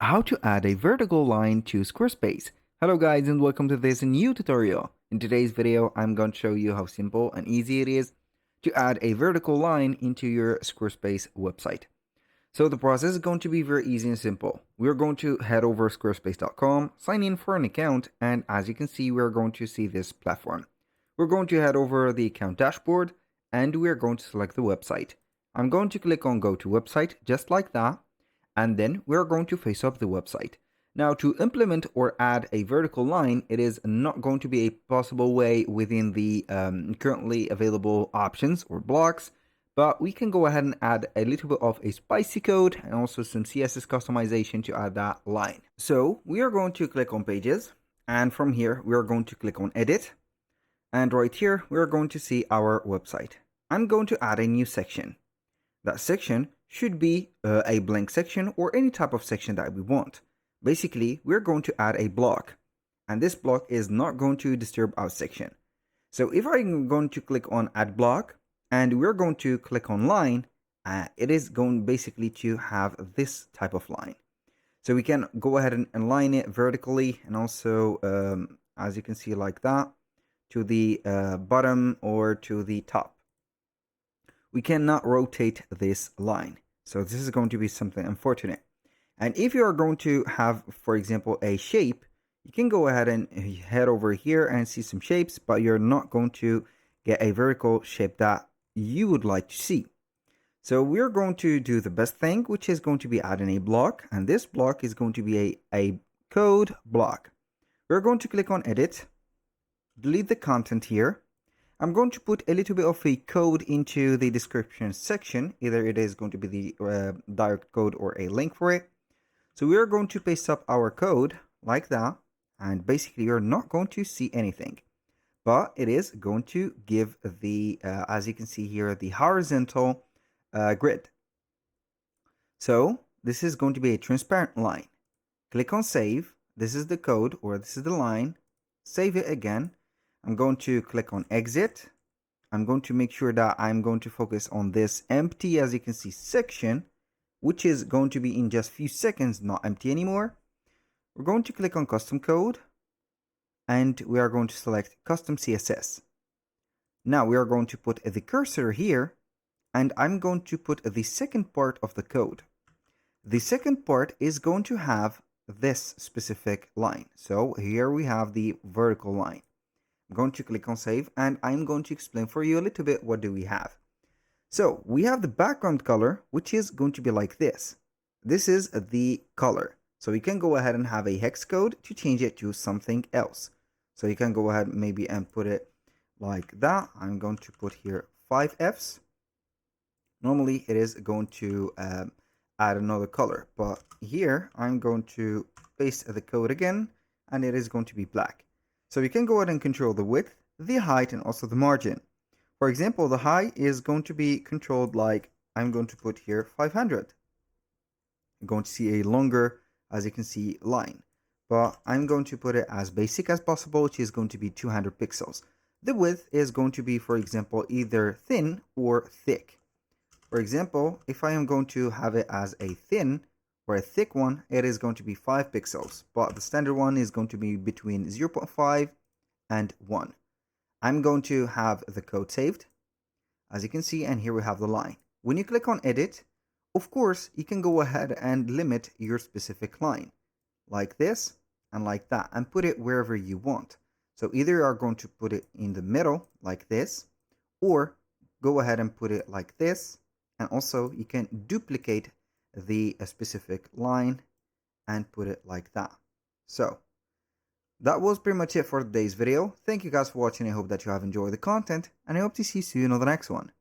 How to add a vertical line to Squarespace. Hello guys and welcome to this new tutorial. In today's video, I'm going to show you how simple and easy it is to add a vertical line into your Squarespace website. So the process is going to be very easy and simple. We're going to head over squarespace.com, sign in for an account, and as you can see, we're going to see this platform. We're going to head over the account dashboard and we're going to select the website. I'm going to click on go to website just like that, and then we're going to face up the website. Now, to implement or add a vertical line, it is not going to be a possible way within the currently available options or blocks, but we can go ahead and add a little bit of a spicy code and also some CSS customization to add that line. So we are going to click on pages, and from here we are going to click on edit, and right here we are going to see our website. I'm going to add a new section. That section should be a blank section or any type of section that we want. Basically, we're going to add a block, and this block is not going to disturb our section. So if I'm going to click on add block and we're going to click on line, it is going basically to have this type of line. So we can go ahead and align it vertically and also, as you can see, like that, to the bottom or to the top. We cannot rotate this line. So this is going to be something unfortunate. And if you are going to have, for example, a shape, you can go ahead and head over here and see some shapes, but you're not going to get a vertical shape that you would like to see. So we're going to do the best thing, which is going to be adding a block. And this block is going to be a code block. We're going to click on edit, delete the content here. I'm going to put a little bit of a code into the description section. Either it is going to be the direct code or a link for it. So we are going to paste up our code like that. And basically you're not going to see anything. But it is going to give the, as you can see here, the horizontal grid. So this is going to be a transparent line. Click on save. This is the code or this is the line. Save it again. I'm going to click on exit. I'm going to make sure that I'm going to focus on this empty, as you can see, section, which is going to be in just a few seconds, not empty anymore. We're going to click on custom code and we are going to select custom CSS. Now we are going to put the cursor here and I'm going to put the second part of the code. The second part is going to have this specific line. So here we have the vertical line. I'm going to click on save and I'm going to explain for you a little bit what do we have. So we have the background color, which is going to be like this. This is the color. So you can go ahead and have a hex code to change it to something else. So you can go ahead maybe and put it like that. I'm going to put here 5Fs. Normally it is going to add another color, but here I'm going to paste the code again and it is going to be black. So you can go ahead and control the width, the height, and also the margin. For example, the height is going to be controlled like I'm going to put here 500. I'm going to see a longer, as you can see, line. But I'm going to put it as basic as possible, which is going to be 200 pixels. The width is going to be, for example, either thin or thick. For example, if I am going to have it as a thin or a thick one, it is going to be 5 pixels, but the standard one is going to be between 0.5 and 1. I'm going to have the code saved, as you can see, and here we have the line. When you click on edit, of course, you can go ahead and limit your specific line, like this and like that, and put it wherever you want. So either you are going to put it in the middle, like this, or go ahead and put it like this, and also you can duplicate the specific line and put it like that. So that was pretty much it for today's video. Thank you guys for watching. I hope that you have enjoyed the content and I hope to see you soon on the next one.